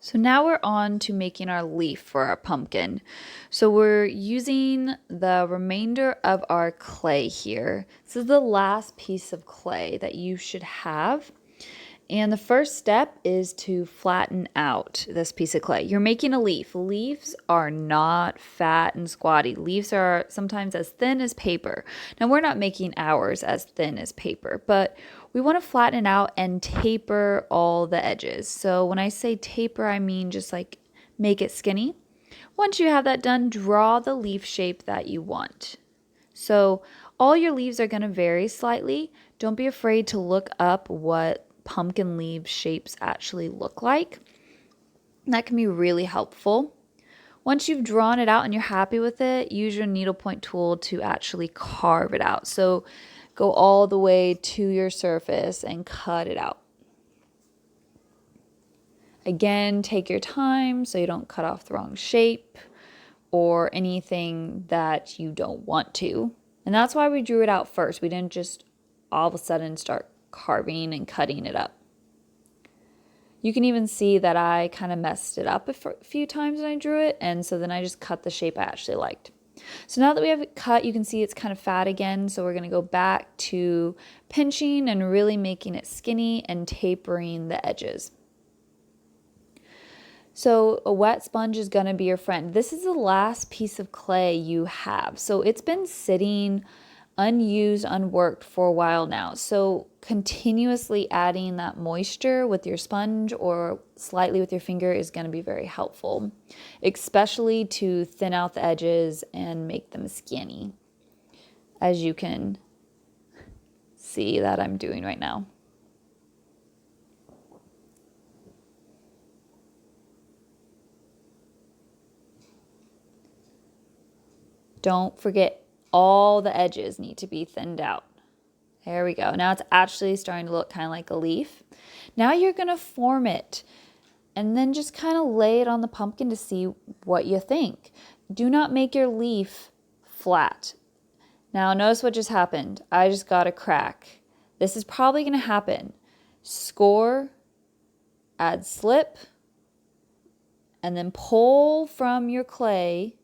So now we're on to making our leaf for our pumpkin. So we're using the remainder of our clay here. This is the last piece of clay that you should have. And the first step is to flatten out this piece of clay. You're making a leaf. Leaves are not fat and squatty. Leaves are sometimes as thin as paper. Now, we're not making ours as thin as paper, but we want to flatten it out and taper all the edges. So when I say taper, I mean just like make it skinny. Once you have that done, draw the leaf shape that you want. So all your leaves are going to vary slightly. Don't be afraid to look up what pumpkin leaf shapes actually look like. That can be really helpful. Once you've drawn it out and you're happy with it, use your needlepoint tool to actually carve it out. So go all the way to your surface and cut it out. Again, take your time so you don't cut off the wrong shape or anything that you don't want to. And that's why we drew it out first. We didn't just all of a sudden start carving and cutting it up. You can even see that I kind of messed it up a few times when I drew it, and so then I just cut the shape I actually liked. So now that we have it cut, you can see it's kind of fat again, so we're going to go back to pinching and really making it skinny and tapering the edges. So a wet sponge is going to be your friend. This is the last piece of clay you have. So it's been sitting unused, unworked for a while now. So continuously adding that moisture with your sponge or slightly with your finger is going to be very helpful, especially to thin out the edges and make them skinny, as you can see that I'm doing right now. Don't forget, all the edges need to be thinned out. There we go. Now it's actually starting to look kind of like a leaf. Now you're going to form it and then just kind of lay it on the pumpkin to see what you think. Do not make your leaf flat. Now notice what just happened. I just got a crack. This is probably going to happen. Score, add slip, and then pull from your clay.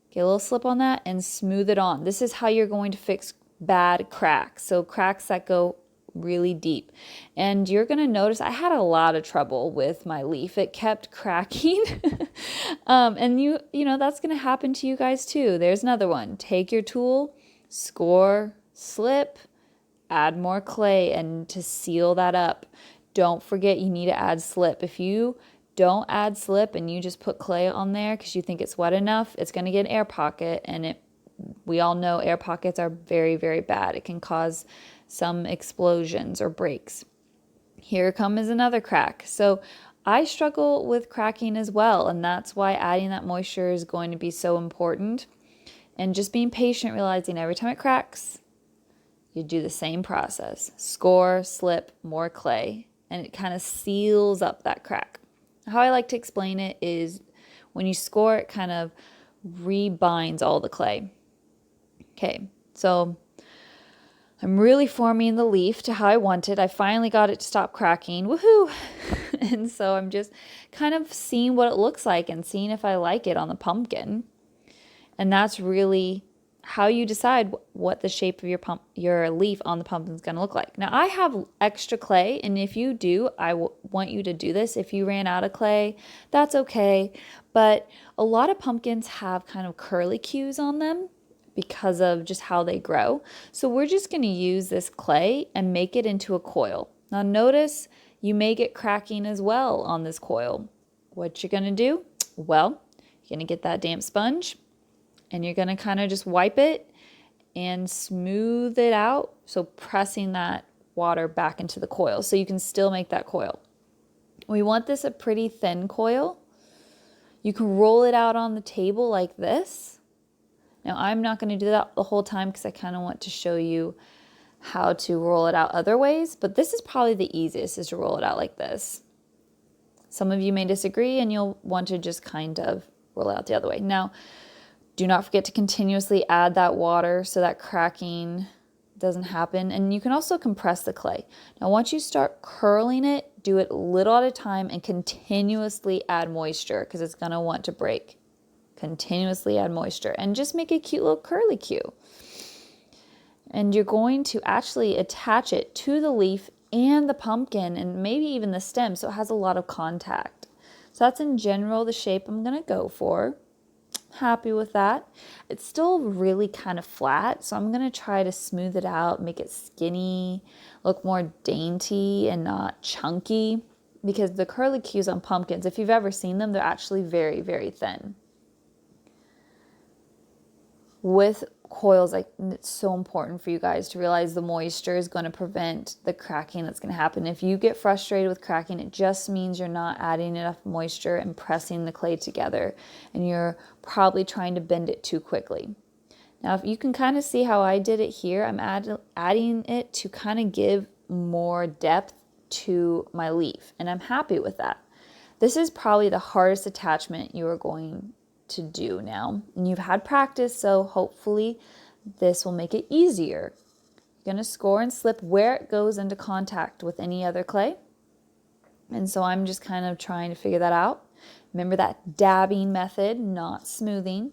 Get a little slip on that and smooth it on. This is how you're going to fix bad cracks. So cracks that go really deep. And you're going to notice I had a lot of trouble with my leaf. It kept cracking. And you know, that's going to happen to you guys too. There's another one. Take your tool, score, slip, add more clay, and to seal that up, don't forget you need to add slip. If you don't add slip and you just put clay on there because you think it's wet enough, it's going to get an air pocket, and we all know air pockets are very, very bad. It can cause some explosions or breaks. Here comes another crack. So I struggle with cracking as well, and that's why adding that moisture is going to be so important. And just being patient, realizing every time it cracks, you do the same process. Score, slip, more clay, and it kind of seals up that crack. How I like to explain it is when you score, it kind of rebinds all the clay. Okay, so I'm really forming the leaf to how I want it. I finally got it to stop cracking. Woohoo! And so I'm just kind of seeing what it looks like and seeing if I like it on the pumpkin. And that's really how you decide what the shape of your leaf on the pumpkin is going to look like. Now I have extra clay, and if you do, I want you to do this. If you ran out of clay, that's okay. But a lot of pumpkins have kind of curlicues on them because of just how they grow. So we're just going to use this clay and make it into a coil. Now notice you may get cracking as well on this coil. What you're going to do? Well, you're going to get that damp sponge, and you're going to kind of just wipe it and smooth it out. So pressing that water back into the coil so you can still make that coil. We want this a pretty thin coil. You can roll it out on the table like this. Now I'm not going to do that the whole time because I kind of want to show you how to roll it out other ways. But this is probably the easiest, is to roll it out like this. Some of you may disagree and you'll want to just kind of roll it out the other way. Now, do not forget to continuously add that water so that cracking doesn't happen. And you can also compress the clay. Now, once you start curling it, do it little at a time and continuously add moisture because it's going to want to break. Continuously add moisture and just make a cute little curly cue. And you're going to actually attach it to the leaf and the pumpkin and maybe even the stem so it has a lot of contact. So that's in general the shape I'm going to go for. Happy with that. It's still really kind of flat, so I'm going to try to smooth it out, make it skinny, look more dainty and not chunky, because the curly cues on pumpkins, if you've ever seen them, they're actually very, very thin. With coils, like, it's so important for you guys to realize the moisture is going to prevent the cracking that's going to happen. If you get frustrated with cracking, it just means you're not adding enough moisture and pressing the clay together, and you're probably trying to bend it too quickly. Now, if you can kind of see how I did it here, I'm adding it to kind of give more depth to my leaf, and I'm happy with that. This is probably the hardest attachment you are going to do now, and you've had practice, so hopefully this will make it easier. You're going to score and slip where it goes into contact with any other clay, and so I'm just kind of trying to figure that out. Remember that dabbing method, not smoothing,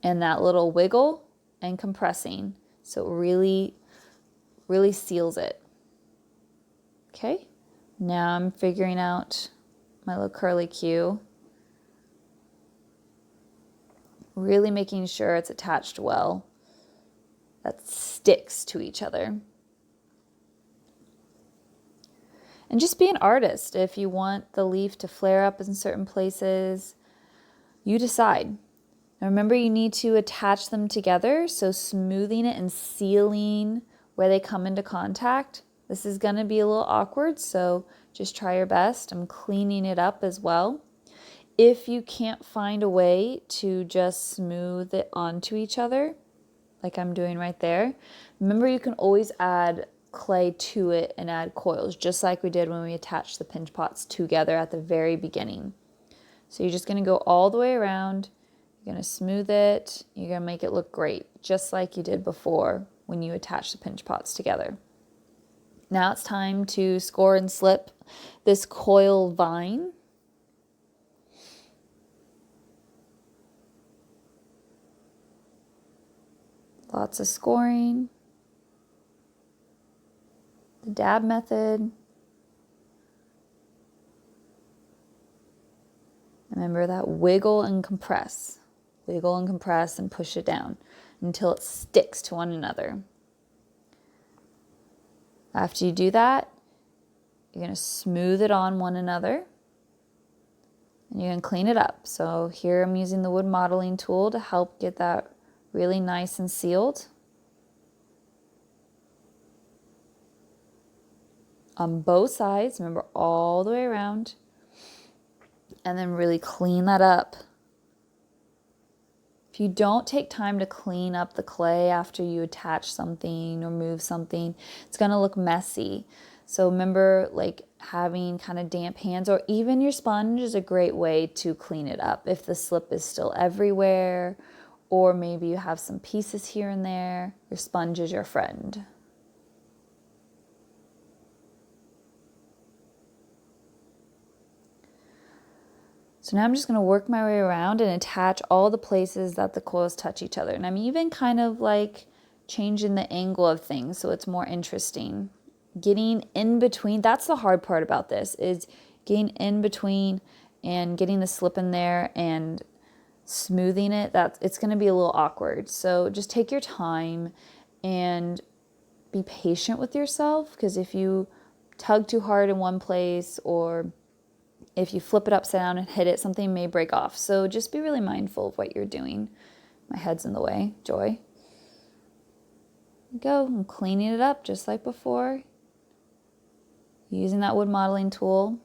and that little wiggle and compressing, so it really seals it. Okay, now I'm figuring out my little curly cue, really making sure it's attached well, that sticks to each other. And just be an artist. If you want the leaf to flare up in certain places, you decide. Now remember, you need to attach them together, so smoothing it and sealing where they come into contact. This is going to be a little awkward, so just try your best. I'm cleaning it up as well. If you can't find a way to just smooth it onto each other, like I'm doing right there, remember you can always add clay to it and add coils, just like we did when we attached the pinch pots together at the very beginning. So you're just going to go all the way around, you're going to smooth it, you're going to make it look great, just like you did before when you attached the pinch pots together. Now it's time to score and slip this coil vine. Lots of scoring. The dab method. Remember that wiggle and compress. Wiggle and compress and push it down until it sticks to one another. After you do that, you're going to smooth it on one another and you're going to clean it up. So here I'm using the wood modeling tool to help get that really nice and sealed. On both sides, remember, all the way around, and then really clean that up. If you don't take time to clean up the clay after you attach something or move something, it's going to look messy. So remember, like, having kind of damp hands, or even your sponge is a great way to clean it up if the slip is still everywhere, or maybe you have some pieces here and there. Your sponge is your friend. So now I'm just going to work my way around and attach all the places that the coils touch each other. And I'm even kind of like changing the angle of things so it's more interesting. Getting in between, that's the hard part about this, is getting in between and getting the slip in there and smoothing it. It's going to be a little awkward. So just take your time and be patient with yourself, because if you tug too hard in one place, or if you flip it upside down and hit it, something may break off. So just be really mindful of what you're doing. My head's in the way. Joy. Go. I'm cleaning it up just like before. Using that wood modeling tool.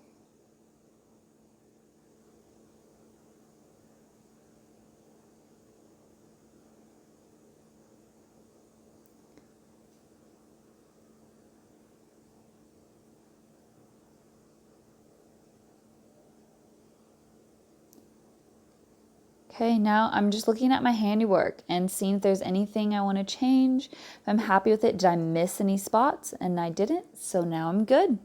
Okay, now I'm just looking at my handiwork and seeing if there's anything I want to change. If I'm happy with it, did I miss any spots? And I didn't, so now I'm good.